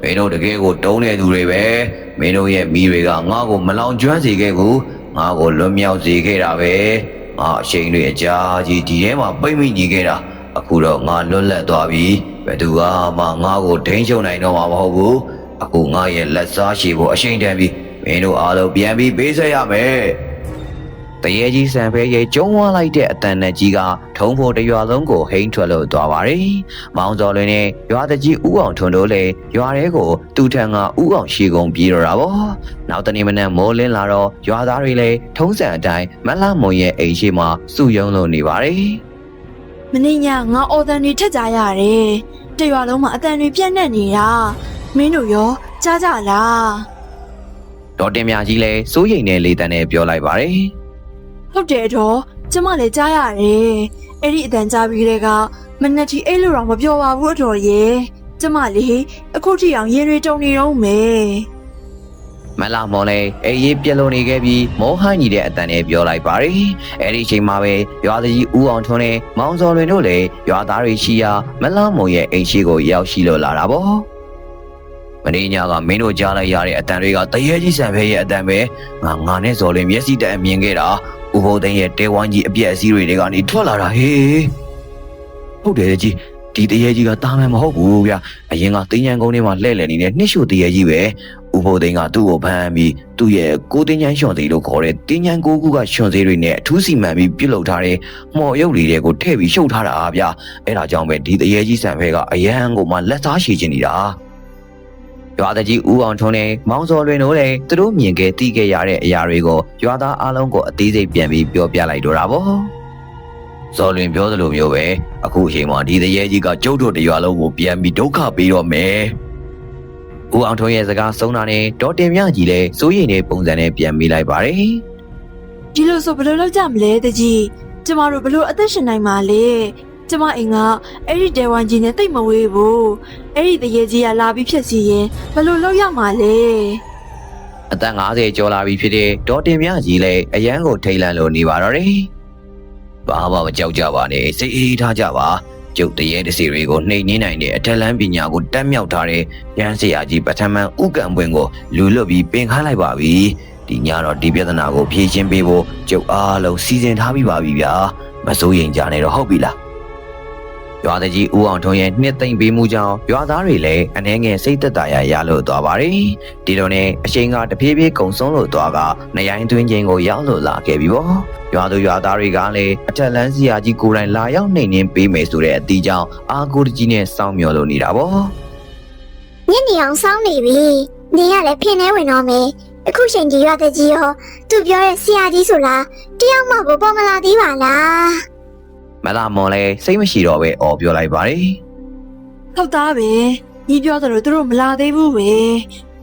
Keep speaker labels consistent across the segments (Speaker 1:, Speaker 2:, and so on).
Speaker 1: မင်းတို့တကယ်ကိုတုံးနေသူတွေပဲမင်းတို့ရဲ့မိတွေကငါ့ကိုမလောင်ကျွမ်းစေခဲ့ဘူးငါ့ကိုလွတ်မြောက်စေခဲ့တာပဲငါအချိန်တွေအကြာကြီးဒီထဲမှာပိတ်မိနေခဲ့တာအခုတော့ငါလွတ်လပ်သွားပြီဘယ်သူကမှငါ့ကိုထိန်းချုပ်နိုင်တော့မှာမဟုတ်ဘူးအခုငါရဲ့လက်စားရှိဖို့အချိန်တန်ပြီမင်းတို့အားလုံးပြန်ပြီးပေးဆက်ရမယ်တရေကြီးစံဖဲရဲ့ကျုံးဝါလိုက်တဲ့အတန်နဲ့ကြီးကထုံးဖို့တရွာလုံးကိုဟိန်းထွက်လို့သွားပါတယ်။မောင်စော်လွင်နဲ့ရွာတကြီးဦးအောင်ထွန်းတို့လည်းရွာထဲကိုသူ့ထံကဦးအောင်ရှိကုန်ပြေးတော့တာပေါ့။နောက်တနေ့မနက်မိုးလင်းလာတော့ရွာသားတွေလည်းထုံးစံအတိုင်းမလှမုံရဲ့အိမ်ရှိမှာစုယုံလို့နေပါတယ်
Speaker 2: ။မင်းညငါအော်တန်တွေထက်ကြရတယ်။တရွာလုံးမှာအတန်တွေပြန့်နှံ့နေတာ။မင်းတို့ရောကြားကြလား
Speaker 1: ။ဒေါ်တင်မြကြီးလည်းစိုးရိမ်တဲ့လေတံနဲ့ပြောလိုက်ပါတယ်။
Speaker 2: ဟုတ်တယ်တော့ကျမလည်းကြားရတယ်အဲ့ဒီအတန်ကြားပြီးတဲ့ကမနက်တီအဲ့လိုတော့မပြောပါဘူးအတော်ရဲ့ကျမလေးအခုထိအောင်ရင်တွေတုံနေတော့မယ်မ
Speaker 1: လာမော်လဲအေးရေးပြက်လို့နေခဲ့ပြီးမောဟန်ကြီးတဲ့အတန်နဲ့ပြောလိုက်ပါတယ်အဲ့ဒီအချိန်မှာပဲရွာသားကြီးဦးအောင်ထွန်းနဲ့မောင်စော်လွင်တို့လည်းရွာသားတွေရှိရာမလာမော်ရဲ့အိမ်ရှိကိုရောက်ရှိလို့လာတာပေါ့မင်းညာကမင်းတို့ကြားလိုက်ရတဲ့အတန်တွေကတရေကြီးဆန်ဖဲရဲ့အတန်ပဲငါနဲ့စော်လွင်မျက်စိတက်အမြင်ခဲ့တာဦးဘိုးသိန်းရဲ့တဲဝိုင်းကြီးအပြက်အစည်းတွေကနေထွက်လာတာဟေးဟုတ်တယ်ကြီးဒီတရေကြီးကတာမန်မဟုတ်ဘူးဗျအရင်ကတင်းញံကုန်းထဲမှာလှဲ့လည်နေတဲ့နှစ်ရှုတရေကြီးပဲဦးဘိုးသိန်းကသူ့ကိုဖမ်းပြီးသူ့ရဲ့ကိုတင်းញံရွှွန်သေးလို့ခေါ်တဲ့တင်းញံကိုကူကရွှွန်သေးတွေနဲ့အထူးစီမံပြီးပြုတ်လုပ်ထားတဲ့မှော်ရုပ်တွေကိုထည့်ပြီးရှုပ်ထားတာဗျအဲ့ဒါကြောင့်ပဲဒီတရေကြီးဆန်ဖဲကအရန်ကိုမှလက်သားရှိချင်နေတာရွာသားကြီးဦးအောင်ထွန်းနဲ့မောင်စော်လွင်တို့လည်းသူတို့မြင်ခဲ့သိခဲ့ရတဲ့အရာတွေကိုရွာသားအားလုံးကိုအသေးစိတ်ပြန်ပြီးပြောပြလိုက်တော့တာပေါ့စော်လွင်ပြောသလိုမျိုးပဲအခုအချိန်မှာဒီတရေကြီးကကျုပ်တို့တရွာလုံးကိုပြန်ပြီးဒုက္ခပေးတော့မယ်ဦးအောင်ထွန်းရဲ့စကားဆုံးတာနဲ့ဒေါ်တင်မြကြီးလည်းစိုးရိမ်တဲ့ပုံစံနဲ့ပြန်မိလိုက်ပါတယ်ဒ
Speaker 2: ီလိုဆိုဘယ်လိုလုပ်ကြမလဲတကြီးကျမတို့ဘယ်လိုအသက်ရှင်နိုင်မှာလဲကျမအိမ်ကအဲ့ဒီတဲဝမ်ကြီးနဲ့တိတ်မဝေးဘူးအဲ့ဒီတရေကြီးကလာပြီးဖြစ်စီရင်ဘယ်လိုလုပ်ရမှာလဲ
Speaker 1: အသက်50ကျော်လာပြီဖြစ်တဲ့ဒေါ်တင်မြကြီးလည်းအရန်ကိုထိတ်လန့်လို့နေပါတော့တယ်ဘာမှမကြောက်ကြပါနဲ့စိတ်အေးထားကြပါကျုပ်တရေတစီတွေကိုနှိမ်နှင်းနိုင်တဲ့အထက်လန်းပညာကိုတက်မြောက်ထားတဲ့ရန်ဆရာကြီးပထမဥက္ကံပွင့်ကိုလူလွတ်ပြီးပင်ခိုင်းလိုက်ပါပြီဒီညတော့ဒီပြဿနာကိုဖြေရှင်းပေးဖို့ကျုပ်အားလုံးစီစဉ်ထားပြီးပါပြီဗျာမစိုးရိမ်ကြနဲ့တော့ဟုတ်ပြီလားရွာသားကြီးဦးအောင်ထွန်းရဲ့နှစ်သိမ့်ပေးမှုကြောင့်ရွာသားတွေလည်းအနှဲငယ်စိတ်သက်သာရလို့သွားပါတယ်ဒီလိုနဲ့အချိန်ကတဖြည်းဖြည်းကုံဆုံးလို့သွားကနှရိုင်းသွင်းခြင်းကိုရောက်လို့လာခဲ့ပြီပေါ့ရွာသူရွာသားတွေကလည်းအထက်လန်းစီယာကြီးကိုယ်တိုင်လာရောက်နှိမ်နှင်းပေးမယ်ဆိုတဲ့အတီးကြောင့်အာကိုတကြီးနဲ့စောင့်မျှော်လို့နေတာပေါ့ည
Speaker 3: နေအောင်စောင့်နေပြီနေရလည်းဖြစ်နေဝင်တော့မယ်အခုချိန်ဒီရွာသားကြီးရောသူပြောတဲ့ဆရာကြီးဆိုလားတယောက်မှပေါ်မလာသေးပါလားမ
Speaker 1: လာမော်လဲစိတ်မရှိတော့ပဲအော်ပြောလိုက်ပါတယ်
Speaker 2: ဟုတ်သားပဲညီပြောသလိုသူတို့မလာသေးဘူးပဲ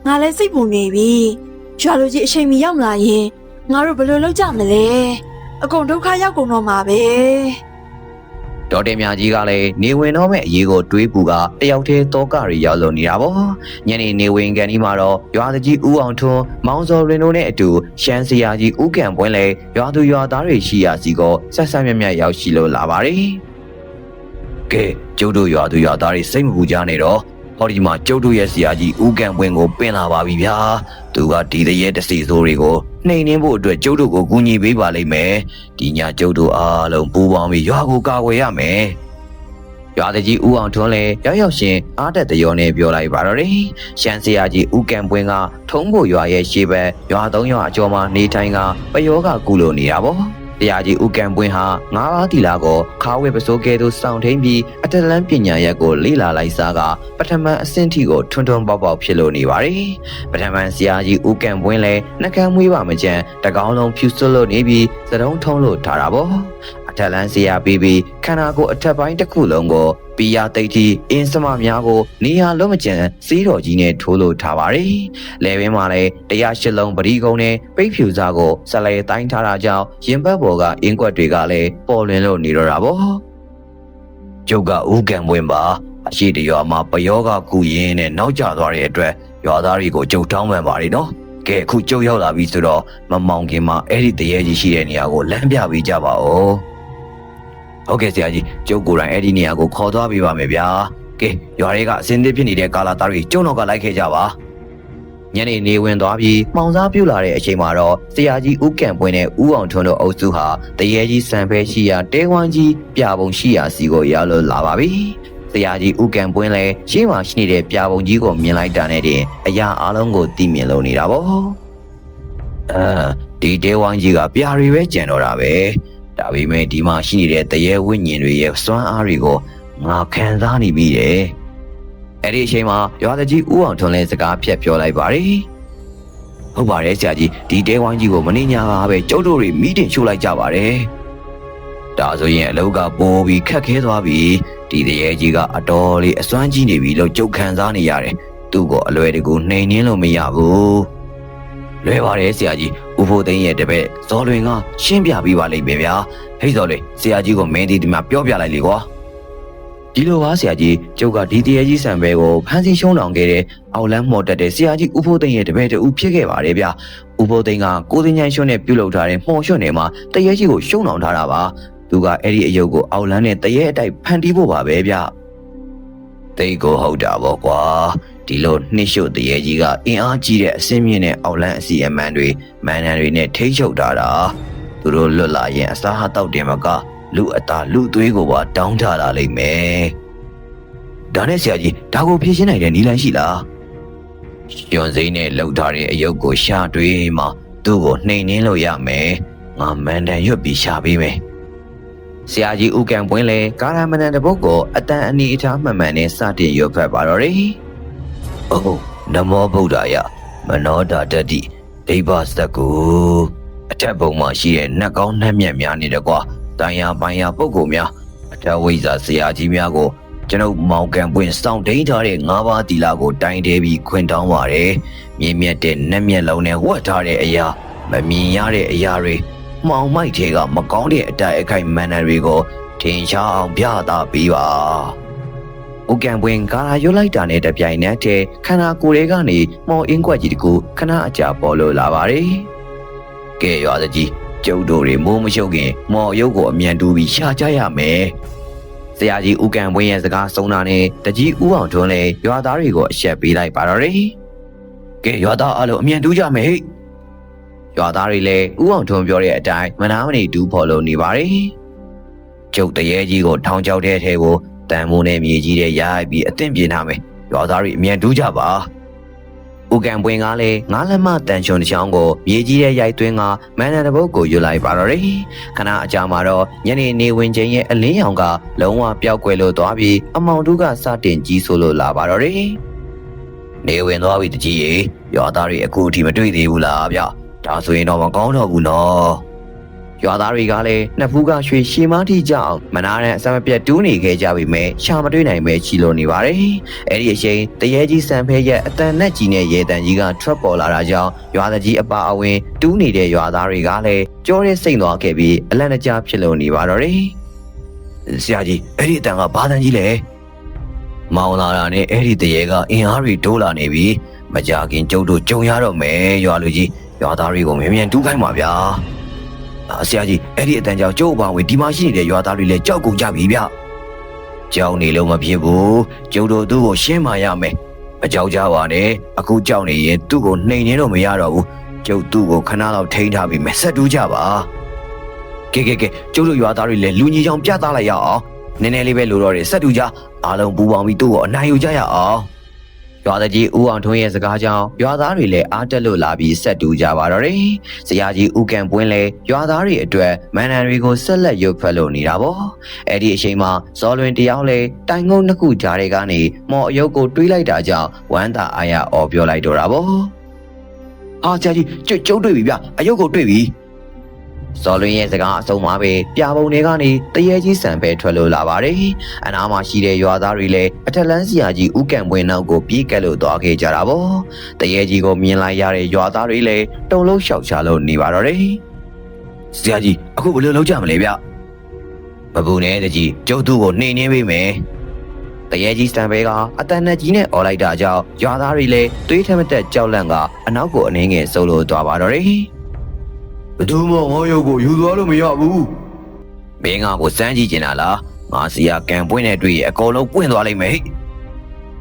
Speaker 2: ငါလည်းစိတ်ပူနေပြီရွာလူကြီးအချိန်မီရောက်လာရင်ငါတို့ဘယ်လိုလုပ်ကြမလဲအကုန်ဒုက္ခရောက်ကုန်တော့မှာပဲဒ
Speaker 1: ေါ်တင်မြကြီးကလည်းနေဝင်တော့မဲ့အရေးကိုတွေးပူကတယောက်တည်းတောကတွေရောက်လို့နေတာပေါ့ညနေနေဝင်ကန်ဒီမှာတော့ရွာသူကြီးဦးအောင်ထွန်းမောင်စော်ရင်တို့နဲ့အတူရှမ်းစရာကြီးဦးကံပွင့်လဲရွာသူရွာသားတွေရှိရာစီကိုဆက်ဆက်မြတ်မြတ်ရောက်ရှိလို့လာပါတယ်ကဲကျုပ်တို့ရွာသူရွာသားတွေစိတ်မပူကြနဲ့တော့ဟောဒီမှာကျုပ်တို့ရဲ့ဆရာကြီးဦးကံပွင့်ကိုပင်လာပါပြီဗျာသူကဒီတရေတစီစိုးတွေကိုနှိမ်နှင်းဖို့အတွက်ကျုပ်တို့ကိုကူညီပေးပါလိမ့်မယ်ဒီညကျုပ်တို့အားလုံးပူးပေါင်းပြီးရွာကိုကာကွယ်ရမယ်ရွာတကြီးဦးအောင်ထွန်းလည်းရောက်ရှင်အားတက်တရောနဲ့ပြောလိုက်ပါတော့တယ်ရှမ်းဆရာကြီးဦးကံပွင့်ကထုံးဖို့ရွာရဲ့ရှေ့ဘက်ရွာ3ရွာအကျော်မှာနေထိုင်ကပယောကကူလို့နေတာပေါ့တရားကြီးဦးကံပွင့်ဟာငါးပါးတီလာကိုခါဝဲပစိုးကဲသို့စောင့်ထိန်ပြီးအတလန်းပညာရက်ကိုလေ့လာလိုက်စားကပထမအဆင့်ထိကိုထွန်းထွန်းပေါက်ပေါက်ဖြစ်လို့နေပါတယ်ပထမဆရာကြီးဦးကံပွင့်လည်းနှကမ်းမွေးပါမကြမ်းတကောင်းလုံးဖြူစွတ်လို့နေပြီးသတုံးထုံးလို့ထားတာပေါ့အထက်လန်းဆရာပြီးခန္ဓာကိုယ်အထက်ပိုင်းတစ်ခုလုံးကိုပီယာတိတ်ကြီးအင်းစမများကိုနေရာလုံးမကျန်စီးတော်ကြီးနဲ့ထိုးလို့ထားပါတယ်။လဲဘင်းမှာလည်း108လုံးပရိကုံနဲ့ပိတ်ဖြူစားကိုဆက်လက်တိုင်းထားတာကြောင့်ရင်ဘတ်ပေါ်ကအင်းကွက်တွေကလည်းပေါ်လွင်လို့နေတော့တာပေါ့။ကျုပ်ကဦးကံပွင့်ပါအရှိတရွာမှာပယောကကူရင်နဲ့နောက်ကျသွားတဲ့အတွက်ရွာသားတွေကိုကျုပ်တောင်းပန်ပါလေနော်။ကဲအခုကျုပ်ရောက်လာပြီဆိုတော့မမောင်ခင်မှာအဲ့ဒီတရေကြီးရှိတဲ့နေရာကိုလမ်းပြပေးကြပါဦး။ဟုတ်ကဲ့ဆရာကြီးကျုပ်ကိုယ်တိုင်အဲ့ဒီနေရာကိုခေါ်သွားပေးပါမယ်ဗျာ ကဲရွာတွေကအစင်းသစ်ဖြစ်နေတဲ့ကာလာသားတွေကျုံတော့ကလိုက်ခဲ့ကြပါညနေနေဝင်သွားပြီးမှောင်စားပြူလာတဲ့အချိန်မှာတော့ဆရာကြီးဦးကံပွင့်နဲ့ဦးအောင်ထွန်းတို့အုပ်စုဟာတရေကြီးစံဖဲရှိရာတဲဝမ်းကြီးပြပုံရှိရာစီကိုရောက်လို့လာပါပြီဆရာကြီးဦးကံပွင့်လည်းရှေ့မှာရှိနေတဲ့ပြပုံကြီးကိုမြင်လိုက်တာနဲ့တင်အရာအလုံးကိုသိမြင်လို့နေတာပေါ့ဒီတဲဝမ်းကြီးကပြာတွေပဲကျန်တော့တာပဲဒါပေမဲ့ဒီမှာရှိနေတဲ့တရေဝိညာဉ်တွေရဲ့စွမ်းအားတွေကိုငါခံစားနေပြီတဲ့အဲ့ဒီအချိန်မှာရွာသားကြီးဦးအောင်ထွန်းလည်းစကားဖြတ်ပြောလိုက်ပါတယ်ဟုတ်ပါတယ်ဆရာကြီးဒီတဲဝိုင်းကြီးကိုမင်းညာကပဲကျုပ်တို့တွေမိတင်ရှို့လိုက်ကြပါတယ်ဒါဆိုရင်အလောက်ကပိုးပြီးခက်ခဲသွားပြီဒီတရေကြီးကအတော်လေးအစွမ်းကြီးနေပြီလို့ကြုတ်ခံစားနေရတယ်သူ့ကိုအလွယ်တကူနှိမ်နှင်းလို့မရဘူးလွယ်ပါတယ်ဆရာကြီးဦးဖို့သိန်းရဲ့တပည့်ဇော်လွင်ကရှင်းပြပေးပါလိမ့်မယ်ဗျာဟိတ်ဇော်လွင်ဆရာကြီးကိုမင်းဒီမှာပြောပြလိုက်လေကွာဒီလိုပါဆရာကြီးကျုပ်ကဒီတရေကြီးစံပဲကိုဖမ်းဆီးရှုံးလောင်ခဲ့တဲ့အောက်လန်းမော်တက်တဲ့ဆရာကြီးဦးဖို့သိန်းရဲ့တပည့်တူဖြစ်ခဲ့ပါတယ်ဗျာဦးဖို့သိန်းကကိုသိန်းချိုင်းရွှွနဲ့ပြုတ်လောက်ထားတဲ့မှော်ရွှွနေမှာတရေကြီးကိုရှုံးလောင်ထားတာပါသူကအဲ့ဒီအယုတ်ကိုအောက်လန်းနဲ့တရေအတိုက်ဖန်တီးဖို့ပါပဲဗျာတိတ်ကိုဟုတ်တာပေါ့ကွာဒီလိုနှစ်ရှုပ်တရေကြီးကအင်အားကြီးတဲ့အစင်းမြင့်တဲ့အောက်လန်းအစီအမံတွေမန်နန်တွေနဲ့ထိချုပ်ထားတာသူတို့လွတ်လာရင်အစားအသောက်တင်မကလူအသားလူသွေးကိုပါတောင်းထလာလိမ့်မယ်ဒါနဲ့ဆရာကြီးဒါကိုဖြည့်ရှင်းနိုင်တဲ့နည်းလမ်းရှိလားညွန်စိမ့်နဲ့လှုပ်ထားတဲ့အယုတ်ကိုရှာတွေးမှသူ့ကိုနှိမ်နှင်းလို့ရမယ်ငါမန်တန်ရွတ်ပြီးရှာပေးမယ်ဆရာကြီးဦးကံပွင့်လဲကာရမဏန်တပုတ်ကိုအတန်အနီအထားမှန်မှန်နဲ့စတင်ရွတ်ဖတ်ပါတော့တယ်အိုးနမောဗုဒ္ဓယမနောဓာတတိဒိဗ္ဗစကုအထက်ဘုံမှာရှိတဲ့နှက်ကောင်းနှက်မြက်များနေတယ်ကွာတန်ရာပိုင်ရာပုဂ္ဂိုလ်များအထဝိဇ္ဇာဆရာကြီးများကိုကျွန်ုပ်မောင်ကံပွင့်စောင့်တိန်ထားတဲ့၅ပါးတီလာကိုတိုင်တဲပြီးခွင်တောင်းပါတယ်မြင့်မြတ်တဲ့နှက်မြက်လုံးနဲ့ဝတ်ထားတဲ့အရာမမြင်ရတဲ့အရာတွေမှောင်မိုက်တွေကမကောင်းတဲ့အတိုက်အခိုက်မန်နတွေကိုထင်ရှားအောင်ပြသပေးပါဦးကံပွင့်ကာရာရွတ်လိုက်တာနဲ့တပြိုင်နက်တည်းခန္ဓာကိုယ်တွေကနေမှော်အင်းကွက်ကြီးတကူခဏအကြာပေါ်လို့လာပါတယ်ကဲရွာကြီးကျုပ်တို့တွေမိုးမရှုပ်ခင်မော်ရုပ်ကိုအမြန်တူပြီးရှာကြရမယ်ဆရာကြီးဦးကံပွင့်ရဲ့စကားဆုံးတာနဲ့တကြီးဦးအောင်ထွန်းလည်းရွာသားတွေကိုအဆက်ပေးလိုက်ပါတော့တယ်ကဲရွာသားအားလုံးအမြန်တူကြမယ်ဟဲ့ရွာသားတွေလည်းဦးအောင်ထွန်းပြောတဲ့အတိုင်းမနာမနေတူဖော်လို့နေပါတယ်ကျုပ်တရေကြီးကိုထောင်ချောက်တဲ့ထဲကိုတန်မိုးနဲ့မြေကြီးတဲ့ရိုက်ပြီးအသင့်ပြင်ထားမယ်ရွာသားတွေအမြန်တူကြပါဦးကံပွင့်ကလည်းငါးလက်မတန်ချွန်တစ်ချောင်းကိုမြေကြီးရဲ့ရိုက်သွင်းကမန်နန်တပုတ်ကိုယူလိုက်ပါတော့တယ်ခဏအကြာမှာတော့ညနေနေဝင်ချင်းရဲ့အလင်းရောင်ကလုံးဝပျောက်ကွယ်လို့သွားပြီးအမောင်တို့ကစတင်ကြီးဆိုးလို့လာပါတော့တယ်နေဝင်သွားပြီတကြီးရေရွာသားတွေအခုအထိမတွေ့သေးဘူးလားဗျဒါဆိုရင်တော့မကောင်းတော့ဘူးနော်ရွာသားတွေကလည်းနှစ်ဖူးကရွှေရှီမားတိကြအောင်မနာတဲ့အစမပြတ်တူးနေခဲ့ကြပြီမဲ့ရှာမတွေ့နိုင်ပဲချီလို့နေပါတယ်။အဲ့ဒီအချိန်တရေကြီးစံဖဲရဲ့အတန်နဲ့ကြီးနဲ့ရေတန်ကြီးကထွက်ပေါ်လာတာကြောင့်ရွာသားကြီးအပါအဝင်တူးနေတဲ့ရွာသားတွေကလည်းကြောရဲစိတ်သွားခဲ့ပြီးအလန့်တကြားဖြစ်လို့နေပါတော့တယ်။ဆရာကြီးအဲ့ဒီအတန်ကဘာတန်ကြီးလဲ။မောင်လာတာနဲ့အဲ့ဒီတရေကအင်အားတွေတိုးလာနေပြီ။မကြခင်ကျုပ်တို့ကြုံရတော့မယ်ရွာလူကြီးရွာသားတွေကိုမြန်မြန်တူးခိုင်းပါဗျာ။ဆရာကြီးအဲ့ဒီအတန်ကြောင့်ကျုပ်အပါဝင်ဒီမှာရှိနေတဲ့ရွာသားတွေလည်းကြောက်ကုန်ကြပြီဗျကြောက်နေလို့မဖြစ်ဘူးကျုပ်တို့သူ့ကိုရှင်းမာရမယ်မကြောက်ကြပါနဲ့အခုကြောက်နေရင်သူ့ကိုနှိမ်နေတော့မရတော့ဘူးကျုပ်သူ့ကိုခဏလောက်ထိန်းထားပြီးမယ်ဆက်တူးကြပါကဲကျုပ်တို့ရွာသားတွေလည်းလူကြီးချောင်ပြသလိုက်ရအောင်နည်းနည်းလေးပဲလိုတော့တယ်ဆက်တူးကြအားလုံးပူပေါင်းပြီးသူ့ကိုအနိုင်ယူကြရအောင်ရွာသားကြီးဦးအောင်ထွန်းရဲ့စကားကြောင့်ရွာသားတွေလည်းအားတက်လို့လာပြီးဆက်တူကြပါတော့တယ်။ဆရာကြီးဦးကံပွင့်လည်းရွာသားတွေအတွက်မန်နန်တွေကိုဆက်လက်ရုပ်ဖက်လို့နေတာပေါ့။အဲ့ဒီအချိန်မှာဇော်လွင်တယောက်လည်းတိုင်ငုံနှစ်ခုကြားတွေကနေမော်အယုတ်ကိုတွေးလိုက်တာကြောင့်ဝမ်းသာအားရအော်ပြောလိုက်တော့တာပေါ့။ဆရာကြီးကျုပ်တွေ့ပြီဗျအယုတ်ကိုတွေ့ပြီ။ဇော်လွင်ရဲ့စကားအဆုံးမှာပဲပြပုံတွေကနေတရေကြီးစံပဲထွက်လို့လာပါတယ်။အနားမှာရှိတဲ့ရွာသားတွေလည်းအထက်လန်းဆရာကြီးဦးကံပွင့်နောက်ကိုပြေးကပ်လို့သွားခဲ့ကြတာပေါ့။တရေကြီးကိုမြင်လိုက်ရတဲ့ရွာသားတွေလည်းတုံလုံးလျှောက်ချလို့နေပါတော့တယ်။ဆရာကြီးအခုဘယ်လိုလုပ်ကြမလဲဗျ။မပူနဲ့တကြီးကျုပ်သူ့ကိုနှိမ်နှင်းပေးမယ်။တရေကြီးစံပဲကအတန်နဲ့ကြီးနဲ့អော်လိုက်တာကြောင့်ရွာသားတွေလည်းသွေးထက်မတက်ကြောက်လန့်ကအနောက်ကိုအနေငယ်ဆုပ်လို့သွားပါတော့တယ်။ဘယ်သူမှငေါရုပ်ကိုယူသွားလို့မရဘူးမင်းကကိုစမ်းကြည့်ကျင်တာလားငါစီယာကံပွင့်နဲ့တွေ့ရအကုန်လုံးပွင့်သွားလိမ့်မယ်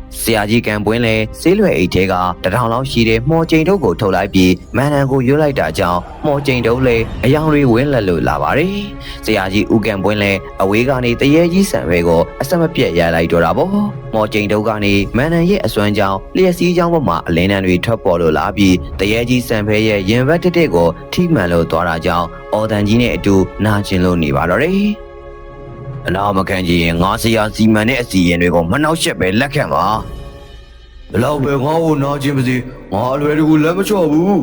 Speaker 1: ဆရာကြီးကံပွင့်လဲဆေးလွယ်အိတ်ထဲက1000လောက်ရှိတဲ့မော်ကျိန်တုပ်ကိုထုတ်လိုက်ပြီးမန်နန်ကိုရွတ်လိုက်တာကြောင့်မော်ကျိန်တုပ်လဲအယောင်တွေဝင်းလက်လို့လာပါတယ်။ဆရာကြီးဦးကံပွင့်လဲအဝေးကနေတရေကြီးဆံပဲကိုအဆက်မပြတ်ရလိုက်တော့တာပေါ့။မော်ကျိန်တုပ်ကနေမန်နန်ရဲ့အစွမ်းကြောင့်လျှက်စီးကြောင်းပေါ်မှာအလင်းတန်းတွေထွက်ပေါ်လို့လာပြီးတရေကြီးဆံဖဲရဲ့ရင်ဘတ်တက်ကိုထိမှန်လို့သွားတာကြောင့်အော်တန်ကြီးနဲ့အတူနာကျင်လို့နေပါတော့တယ်။အနာမခံကြည့်ရင်ငါဆရာစီမံတဲ့အစီရင်တွေကိုမနှောက်ယှက်ပဲလက်ခံပါ။ဘလောက်ပဲငါ့ကိုနာကျင်ပါစေငါအလွယ်တကူလက်မလျှော့ဘူ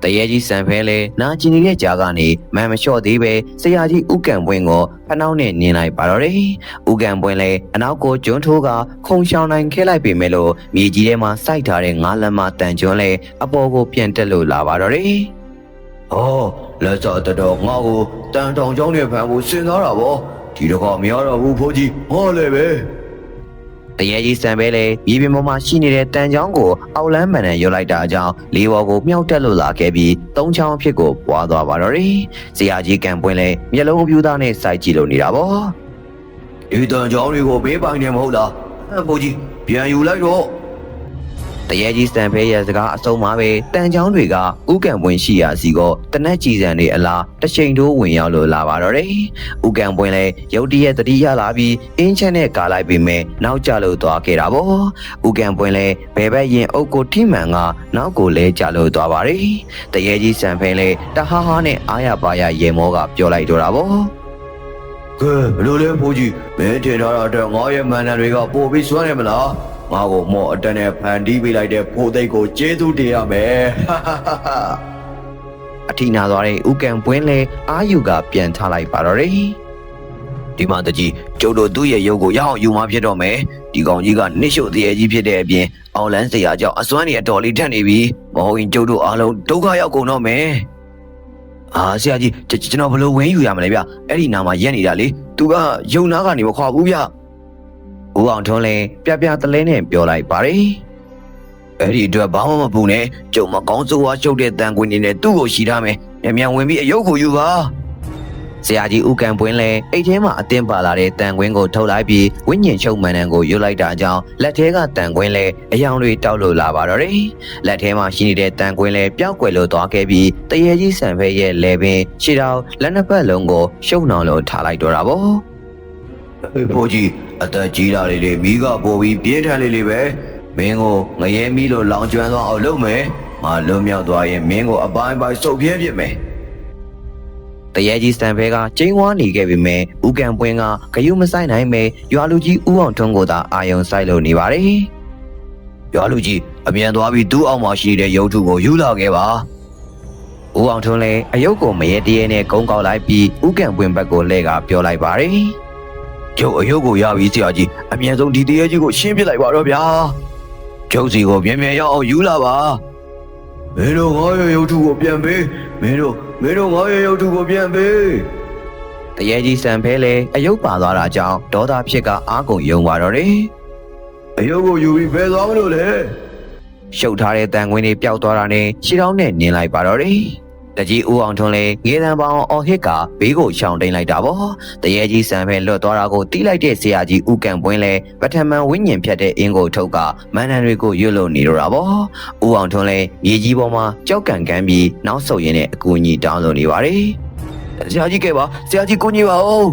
Speaker 1: းတရေကြီးစံဖဲလဲနာကျင်နေတဲ့ကြားကနေမန်မလျှော့သေးပဲဆရာကြီးဥကံပွင့်ကိုဖနှောင်းနဲ့နင်းလိုက်ပါတော့တယ်ဥကံပွင့်လဲအနောက်ကိုကျွန်းထိုးကခုံရှောင်းနိုင်ခဲလိုက်ပေမဲ့လို့မြေကြီးထဲမှာစိုက်ထားတဲ့ငါးလက်မတန်ကျွန်းလဲအပေါ်ကိုပြန်တက်လို့လာပါတော့တယ်ဟောလက်စောတော်ငါ့ကိုတန်တောင်ကျောင်းနဲ့ဖန်ဖို့စဉ်းစားတာဗောဒီတော့ကမရတော့ဘူးဖိုးကြီးဟောလေပဲတရေကြီးစံပဲလေမြေပြင်ပေါ်မှာရှိနေတဲ့တန်ချောင်းကိုအောက်လန်းမှန်နဲ့ရွတ်လိုက်တာကြောင့်လေးဘော်ကိုမြှောက်တက်လို့လာခဲ့ပြီးသုံးချောင်းအဖြစ်ကိုပွားသွားပါတော့တယ်။ဆရာကြီးကံပွင့်လဲမျက်လုံးအပြူသားနဲ့စိုက်ကြည့်လို့နေတာပေါ့။ဒီတန်ချောင်းတွေကိုဘေးပိုင်နေမဟုတ်လား။ဘိုးကြီးပြန်ယူလိုက်တော့တရေကြီးစံဖဲရဲ့စကားအဆုံးမှာပဲတန်ချောင်းတွေကဥကံပွင့်ရှိရာစီကိုတနက်ကြည်စံတွေအလားတစ်ချိန်တိုးဝင်ရောက်လို့လာပါတော့တယ်။ဥကံပွင့်လဲရုတ်တရက်တတိရလာပြီးအင်းချက်နဲ့ကာလိုက်ပြီးမဲ့နောက်ကျလို့သွားခဲ့တာပေါ့။ဥကံပွင့်လဲဘယ်ဘက်ရင်အုပ်ကိုထိမှန်ကနောက်ကိုလဲကျလို့သွားပါတယ်။တရေကြီးစံဖဲလဲတဟားဟားနဲ့အားရပါရရေမောကပြောလိုက်တော့တာပေါ့။ကဲဘလို့လဲဖိုးကြီးမင်းထင်ထားတာတော့ငါရဲ့မန်နန်တွေကပို့ပြီးစွမ်းနေမလား။ငါ့ကိုမော့အတန်းနဲ့ဖန်တီးပေးလိုက်တဲ့ဖိုးသိန်းကိုကျေးဇူးတင်ရမယ်အထီနာသွားတဲ့ဥကံပွင့်လဲအာယူကပြန်ထားလိုက်ပါတော့တယ်ဒီမှာတကြီးကျုပ်တို့သူ့ရဲ့ရုပ်ကိုရအောင်ယူမှဖြစ်တော့မယ်ဒီကောင်ကြီးကနစ်ရှုတရေကြီးဖြစ်တဲ့အပြင်အောင်လန်းစရာကြောင့်အစွမ်းတွေအတော်လေးထက်နေပြီမဟုတ်ရင်ကျုပ်တို့အားလုံးဒုက္ခရောက်ကုန်တော့မယ်ဆရာကြီးကျွန်တော်ဘယ်လိုဝင်ယူရမလဲဗျအဲ့ဒီနာမှာရက်နေတာလေသူကယုံနာကနေမခွာဘူးဗျဦးအောင်ထွန်းလည်းပြပြတလဲနဲ့ပြောလိုက်ပါတယ်။အဲ့ဒီအတွက်ဘာမှမပူနဲ့ကျုံမကောင်းစိုးဝါရှုပ်တဲ့တန်ခွင်နေနဲ့သူ့ကိုရှိထားမယ်။မြန်ဝင်ပြီးအယုတ်ကိုယူပါ။ဆရာကြီးဦးကံပွင့်လည်းအိတ်ထဲမှာအတင်းပါလာတဲ့တန်ခွင်ကိုထုတ်လိုက်ပြီးဝိညာဉ်ချုပ်မှန်တန်ကိုယူလိုက်တာကြောင့်လက်ထဲကတန်ခွင်လည်းအယောင်တွေတောက်လို့လာပါတော့တယ်။လက်ထဲမှာရှိနေတဲ့တန်ခွင်လည်းပျောက်ကွယ်လို့သွားခဲ့ပြီးတရေကြီးဆံဖဲရဲ့လဲပင်ခြေထောက်လက်နှစ်ဖက်လုံးကိုရှုံနှောင်လို့ထားလိုက်တော့တာပေါ့။ဘိုးကြီးအသက်ကြီးလာလေမိကပို့ပြီးပြင်းထန်လေပဲမင်းကိုငရဲမီးလို့လောင်ကျွမ်းသွားအောင်လုပ်မယ်ငါလွတ်မြောက်သွားရင်မင်းကိုအပိုင်းပိုင်းစုပ်ပြဲပြစ်မယ်တရေကြီးစံဖဲကကျင်းဝါနေခဲ့ပြီမဲ့ဥကံပွင့်ကဂယုမဆိုင်နိုင်မဲ့ရွာလူကြီးဦးအောင်ထွန်းကိုသာအာယုံဆိုင်လို့နေပါတယ်ရွာလူကြီးအမြန်သွားပြီးသူ့အောက်မှာရှိတဲ့ရုပ်ထုကိုယူလာခဲ့ပါဦးအောင်ထွန်းလည်းအယုတ်ကိုမရေတရေနဲ့ကုန်းကောက်လိုက်ပြီးဥကံပွင့်ဘက်ကိုလှည့်ကပြောလိုက်ပါတယ်ကျုပ်အယုတ်ကိုရပြီဆရာကြီးအမြန်ဆုံးဒီတရေကြီးကိုရှင်းပြလိုက်ပါတော့ဗျာကျုပ်စီကိုမြန်မြန်ရောက်အောင်ယူလာပါမင်းတို့ငါရဲ့ရုပ်ထုကိုပြန်ပေးမင်းတို့ငါရဲ့ရုပ်ထုကိုပြန်ပေးတရေကြီးစံဖဲလေအယုတ်ပါသွားတာကြောင့်ဒေါသဖြစ်ကအားကုန်ယုံပါတော့တယ်အယုတ်ကိုယူပြီးဖယ်သွားမလို့လေရှုပ်ထားတဲ့တန်ခွင်းတွေပျောက်သွားတာနဲ့ခြေထောက်နဲ့နင်းလိုက်ပါတော့တယ်တကြီးဦးအောင်ထွန်းလေငေးတံပေါင်းအော်ဟစ်ကဘေးကိုရှောင်တိန်လိုက်တာပေါ့တရေကြီးစံဖဲလွတ်သွားတာကိုတီးလိုက်တဲ့ဆရာကြီးဦးကံပွင့်လေပထမဝိညာဉ်ဖြတ်တဲ့အင်းကိုထုတ်ကမန်နန်တွေကိုရွတ်လို့နေတော့တာပေါ့ဦးအောင်ထွန်းလေမြေကြီးပေါ်မှာကြောက်ကံကန်းပြီးနောက်ဆုတ်ရင်းနဲ့အကူအညီတောင်းလို့နေပါတယ်ဆရာကြီးကဲပါဆရာကြီးကိုကြီးပါဦ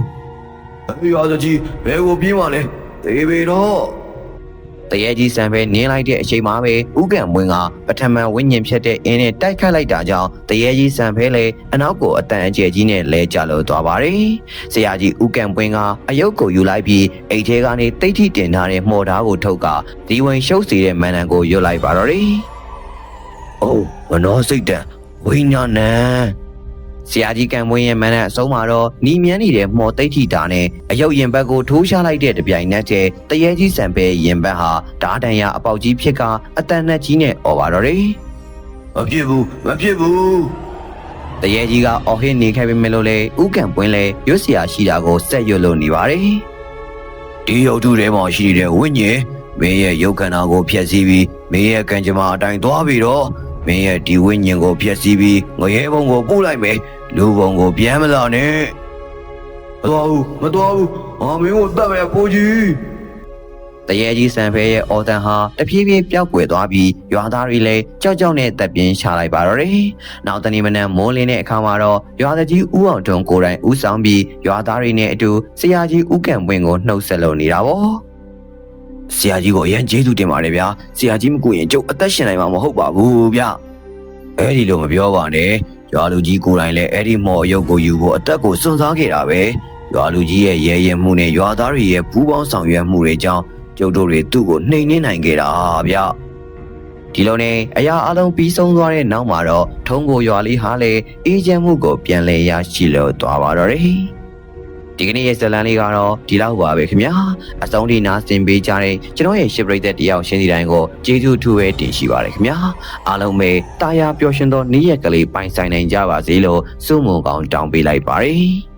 Speaker 1: းအေးပါဆရာကြီးဘယ်ကိုပြေးမှလဲတေးပေတော့တရေကြီးစံဖဲနင်းလိုက်တဲ့အချိန်မှာပဲဥကံမွင်းကပထမဝိညာဉ်ဖြတ်တဲ့အင်းနဲ့တိုက်ခတ်လိုက်တာကြောင့်တရေကြီးစံဖဲလေအနောက်ကိုအတန်အကျယ်ကြီးနဲ့လဲကျလို့သွားပါတယ်။ဆရာကြီးဥကံပွင့်ကအယုတ်ကိုယူလိုက်ပြီးအိတ်ထဲကနေတိတ်ထိတင်ထားတဲ့မှော်ဓာတ်ကိုထုတ်ကဒီဝင်ရှုပ်စီတဲ့မန်နန်ကိုရွတ်လိုက်ပါတော့တယ်။အိုးမနောစိတ်တန်ဝိညာဏံဆရာကြီးကံမွေးရဲ့မန်းနဲ့အဆုံးမှာတော့နီမြန်းနေတဲ့မှော်သိဋ္ဌိတာနဲ့အယုတ်ရင်ဘတ်ကိုထိုးရှားလိုက်တဲ့တပြိုင်နက်တည်းတရေကြီးစံပဲရင်ဘတ်ဟာဓာတန်ရအပေါက်ကြီးဖြစ်ကအတန်နဲ့ကြီးနဲ့អော်ပါတော့တယ်မဖြစ်ဘူးတရေကြီးကအော်ဟစ်နေခဲ့ပေမဲ့လို့လေဥကံပွင့်လေရွတ်เสียရှိတာကိုစက်ရွတ်လို့နေပါတယ်ဒီရုပ်ထုထဲမှာရှိတဲ့ဝိညာဉ်မင်းရဲ့ရုပ်ခန္ဓာကိုဖျက်ဆီးပြီးမင်းရဲ့ကံကြမ္မာအတိုင်းသွားပြီးတော့မင်းရဲ့ဒီဝိညာဉ်ကိုဖျက်ဆီးပြီးငရဲဘုံကိုပို့လိုက်မယ်လူဘုံကိုပြန်မလာနဲ့မတော်ဘူးမင်းကိုတတ်ပဲကိုကြီးတ ရဲကြီးစံဖဲရဲ့အော်တန်ဟာတဖြည်းဖြည်းပျောက်ကွယ်သွားပြီးရွာသားတွေလည်းကြောက်ကြောက်နဲ့တပ်ပြင်းချလိုက်ပါတော့တယ်။နောက်တနေ့မနက်မိုးလင်းတဲ့အခါမှာတော့ရွာသားကြီးဦးအောင်ထွန်းကိုယ်တိုင်ဦးဆောင်ပြီးရွာသားတွေနဲ့အတူဆရာကြီးဦးကံပွင့်ကိုနှုတ်ဆက်လုပ်နေတာပေါ့။ဆရာကြီးကိုအရင်ကျေးဇူးတင်ပါတယ်ဗျာ။ဆရာကြီးမကူရင်ကျုပ်အသက်ရှင်နိုင်မှာမဟုတ်ပါဘူးဗျ။အဲ့ဒီလိုမပြောပါနဲ့။ရွာလူကြီးကိုယ်တိုင်လည်းအဲ့ဒီမော်ရုပ်ကိုယူဖို့အသက်ကိုစွန့်စားခဲ့တာပဲ။ရွာလူကြီးရဲ့ရဲရဲမှုနဲ့ရွာသားတွေရဲ့ပူးပေါင်းဆောင်ရွက်မှုတွေကြောင့်ကျုပ်တို့တွေသူ့ကိုနှိမ်နှင်းနိုင်ခဲ့တာဗျ။ဒီလိုနဲ့အရာအလုံးပြီးဆုံးသွားတဲ့နောက်မှာတော့ထုံးကိုရွာလေးဟာလည်းအေးချမ်းမှုကိုပြန်လည်ရရှိလို့သွားပါတော့တယ်။ဒီကနေ့ရဲ့ဇလန်လေးကတော့ဒီလောက်ပါပဲခင်ဗျာ။အဆုံးထိနားဆင်ပေးကြတဲ့ကျွန်တော်ရဲ့ရှစ်ပရိသတ်တယောက်ရှင်းစီတိုင်းကိုကျေးဇူးထူးပဲတင်ရှိပါတယ်ခင်ဗျာ။အားလုံးပဲတာယာပျော်ရွှင်သောနေ့ရက်ကလေးပိုင်ဆိုင်နိုင်ကြပါစေလို့ဆုမွန်ကောင်းတောင်းပေးလိုက်ပါတယ်။